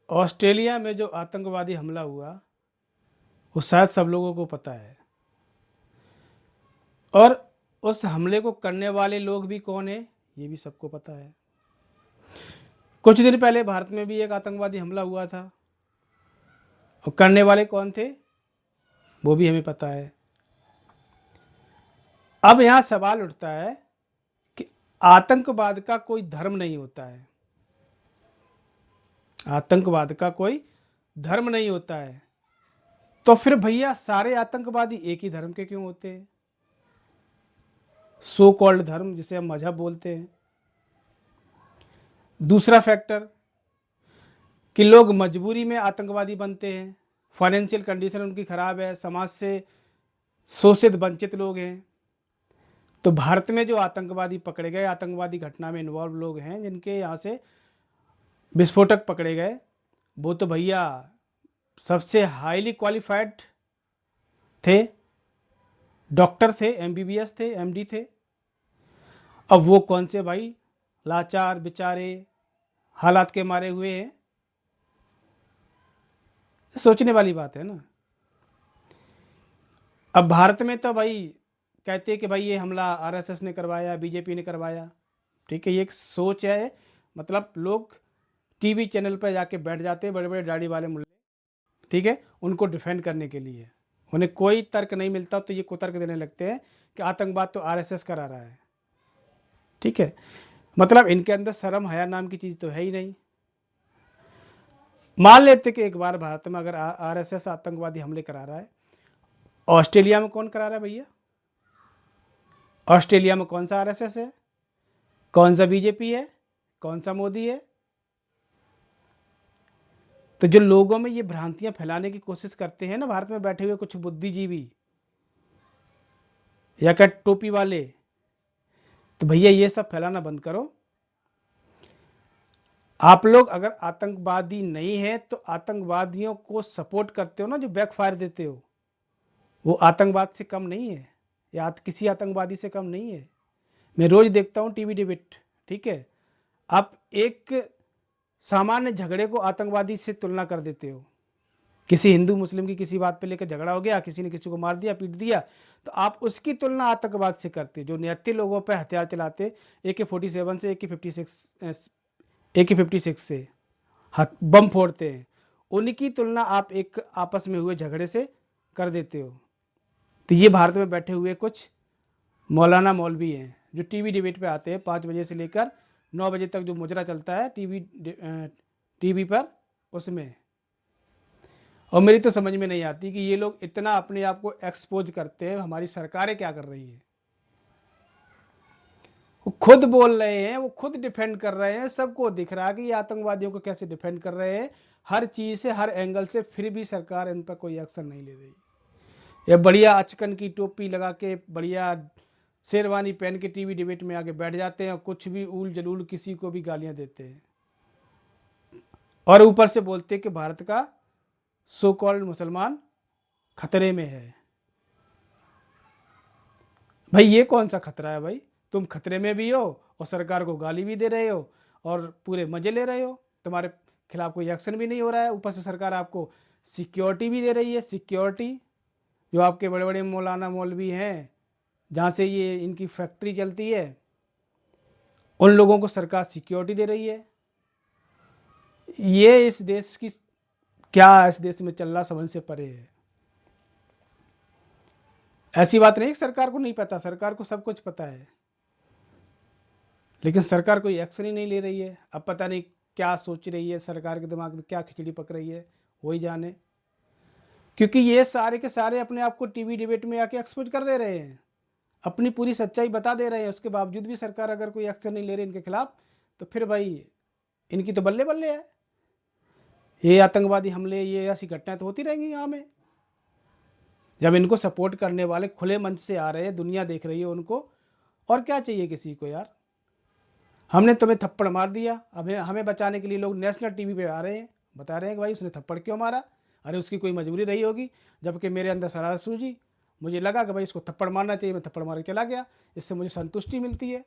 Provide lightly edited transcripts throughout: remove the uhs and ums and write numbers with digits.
Australia में जो आतंकवादी हमला हुआ वो शायद सब लोगों को पता है, और उस हमले को करने वाले लोग भी कौन है ये भी सबको पता है। कुछ दिन पहले भारत में भी एक आतंकवादी हमला हुआ था, और करने वाले कौन थे वो भी हमें पता है। अब यहाँ सवाल उठता है कि आतंकवाद का कोई धर्म नहीं होता है, आतंकवाद का कोई धर्म नहीं होता है, तो फिर भैया सारे आतंकवादी एक ही धर्म के क्यों होते हैं? सो कॉल्ड धर्म जिसे हम मजहब बोलते हैं। दूसरा फैक्टर कि लोग मजबूरी में आतंकवादी बनते हैं, फाइनेंशियल कंडीशन उनकी खराब है, समाज से शोषित वंचित लोग हैं। तो भारत में जो आतंकवादी पकड़े गए, आतंकवादी घटना में इन्वॉल्व लोग हैं जिनके यहाँ से विस्फोटक पकड़े गए, वो तो भैया सबसे हाईली क्वालिफाइड थे, डॉक्टर थे, एमबीबीएस थे, एमडी थे। अब वो कौन से भाई लाचार बेचारे हालात के मारे हुए हैं? सोचने वाली बात है ना। अब भारत में तो भाई कहते हैं कि भाई ये हमला आरएसएस ने करवाया, बीजेपी ने करवाया। ठीक है, ये एक सोच है, मतलब लोग टीवी चैनल पर जाके बैठ जाते हैं, बड़े बड़े दाढ़ी वाले मुल्ले, ठीक है, उनको डिफेंड करने के लिए। उन्हें कोई तर्क नहीं मिलता तो ये कुतर्क देने लगते हैं कि आतंकवाद तो आरएसएस करा रहा है। ठीक है, मतलब इनके अंदर शर्म हया नाम की चीज़ तो है ही नहीं। मान लेते कि एक बार भारत में अगर आरएसएस आतंकवादी हमले करा रहा है, ऑस्ट्रेलिया में कौन करा रहा है भैया? ऑस्ट्रेलिया में कौन सा आरएसएस है, कौन सा बीजेपी है, कौन सा मोदी है? तो जो लोगों में ये भ्रांतियां फैलाने की कोशिश करते हैं ना भारत में बैठे हुए कुछ बुद्धिजीवी या क्या टोपी वाले, तो भैया ये सब फैलाना बंद करो। आप लोग अगर आतंकवादी नहीं है तो आतंकवादियों को सपोर्ट करते हो ना, जो बैकफायर देते हो, वो आतंकवाद से कम नहीं है या किसी आतंकवादी से कम नहीं है। मैं रोज देखता हूँ टीवी डिबेट, ठीक है, आप एक सामान्य झगड़े को आतंकवादी से तुलना कर देते हो। किसी हिंदू मुस्लिम की किसी बात पे लेकर झगड़ा हो गया, किसी ने किसी को मार दिया, पीट दिया, तो आप उसकी तुलना आतंकवाद से करते हो। जो निहत्थे लोगों पे हथियार चलाते, AK-47 से, AK-56 से बम फोड़ते हैं, उनकी तुलना आप एक आपस में हुए झगड़े से कर देते हो। तो ये भारत में बैठे हुए कुछ मौलाना मौलवी हैं जो टीवी डिबेट पे आते हैं 5 बजे से लेकर 9 बजे तक, जो मुजरा चलता है टीवी पर, उसमें। और मेरी तो समझ में नहीं आती कि ये लोग इतना अपने आप को एक्सपोज करते हैं, हमारी सरकारें क्या कर रही है? वो खुद बोल रहे हैं, वो खुद डिफेंड कर रहे हैं, सबको दिख रहा है कि ये आतंकवादियों को कैसे डिफेंड कर रहे हैं, हर चीज़ से, हर एंगल से, फिर भी सरकार इन पर कोई एक्शन नहीं ले रही। ये बढ़िया अचकन की टोपी लगा के, बढ़िया शेरवानी पहन के टीवी डिबेट में आके बैठ जाते हैं और कुछ भी ऊल जलूल किसी को भी गालियां देते हैं, और ऊपर से बोलते हैं कि भारत का सो कॉल्ड मुसलमान खतरे में है। भाई ये कौन सा खतरा है भाई? तुम खतरे में भी हो और सरकार को गाली भी दे रहे हो और पूरे मजे ले रहे हो, तुम्हारे खिलाफ कोई एक्शन भी नहीं हो रहा है, ऊपर से सरकार आपको सिक्योरिटी भी दे रही है। सिक्योरिटी जो आपके बड़े बड़े मौलाना मौलवी हैं, जहाँ से ये इनकी फैक्ट्री चलती है, उन लोगों को सरकार सिक्योरिटी दे रही है। ये इस देश की क्या इस देश में चल रहा समझ से परे है। ऐसी बात नहीं कि सरकार को नहीं पता, सरकार को सब कुछ पता है, लेकिन सरकार कोई एक्शन ही नहीं ले रही है। अब पता नहीं क्या सोच रही है, सरकार के दिमाग में क्या खिचड़ी पक रही है, वही जाने। क्योंकि ये सारे के सारे अपने आप को टीवी डिबेट में आके एक्सपोज कर दे रहे हैं, अपनी पूरी सच्चाई बता दे रहे हैं, उसके बावजूद भी सरकार अगर कोई एक्शन नहीं ले रही इनके खिलाफ, तो फिर भाई इनकी तो बल्ले बल्ले है। ये आतंकवादी हमले, ये ऐसी घटनाएं तो होती रहेंगी यहाँ में। जब इनको सपोर्ट करने वाले खुले मंच से आ रहे हैं, दुनिया देख रही है उनको, और क्या चाहिए किसी को यार? हमने तुम्हें थप्पड़ मार दिया, अब हमें बचाने के लिए लोग नेशनल टीवी पे आ रहे हैं, बता रहे हैं कि भाई उसने थप्पड़ क्यों मारा। अरे उसकी कोई मजबूरी रही होगी, जबकि मेरे अंदर शरारत सूझी, मुझे लगा कि भाई इसको थप्पड़ मारना चाहिए, मैं थप्पड़ मार के चला गया, इससे मुझे संतुष्टि मिलती है।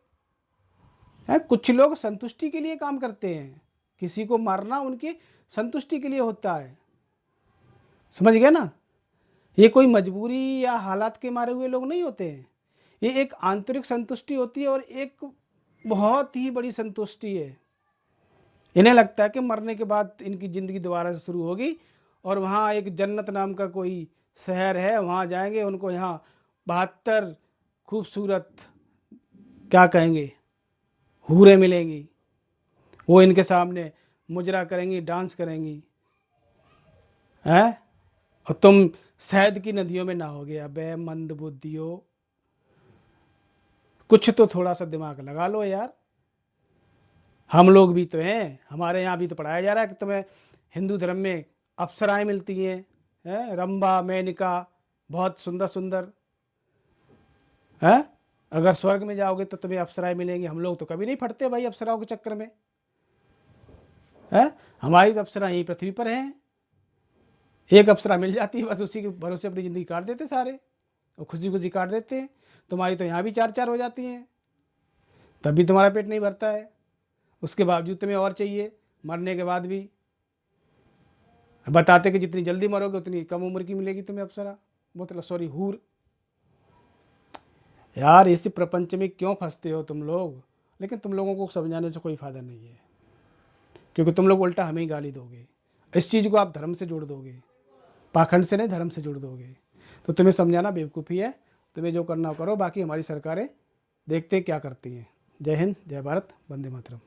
कुछ लोग संतुष्टि के लिए काम करते हैं किसी को मारना उनकी संतुष्टि के लिए होता है, समझ गए ना। ये कोई मजबूरी या हालात के मारे हुए लोग नहीं होते हैं, ये एक आंतरिक संतुष्टि होती है और एक बहुत ही बड़ी संतुष्टि है। इन्हें लगता है कि मरने के बाद इनकी ज़िंदगी दोबारा से शुरू होगी और वहाँ एक जन्नत नाम का कोई शहर है, वहाँ जाएंगे, उनको यहाँ 72 खूबसूरत क्या कहेंगे हूरें मिलेंगी, वो इनके सामने मुजरा करेंगी, डांस करेंगी, हैं, और तुम शहद की नदियों में नहाओगे। अबे मंद बुद्धियो, कुछ तो थोड़ा सा दिमाग लगा लो यार। हम लोग भी तो हैं, हमारे यहाँ भी तो पढ़ाया जा रहा है कि तुम्हें हिंदू धर्म में अप्सराएं मिलती हैं, रंभा मेनका, बहुत सुंदर सुंदर, हैं। अगर स्वर्ग में जाओगे तो तुम्हें अप्सराएं मिलेंगी। हम लोग तो कभी नहीं फटते भाई अप्सराओं के चक्कर में, हैं। हमारी तो अप्सरा यहीं पृथ्वी पर हैं, एक अप्सरा मिल जाती है बस, उसी के भरोसे अपनी ज़िंदगी काट देते सारे, और खुशी खुशी काट देते हैं। तुम्हारी तो यहाँ भी 4-4 हो जाती हैं, तब भी तुम्हारा पेट नहीं भरता है, उसके बावजूद तुम्हें और चाहिए, मरने के बाद भी बताते कि जितनी जल्दी मरोगे उतनी कम उम्र की मिलेगी तुम्हें अप्सरा, मतलब सॉरी हूर। यार इस प्रपंच में क्यों फंसते हो तुम लोग, लेकिन तुम लोगों को समझाने से कोई फ़ायदा नहीं है, क्योंकि तुम लोग उल्टा हमें ही गाली दोगे। इस चीज़ को आप धर्म से जोड़ दोगे, पाखंड से नहीं धर्म से जोड़ दोगे, तो तुम्हें समझाना बेवकूफ़ी है। तुम्हें जो करना करो, बाकी हमारी सरकारें देखते क्या करती हैं। जय हिंद, जय भारत, वंदे मातरम।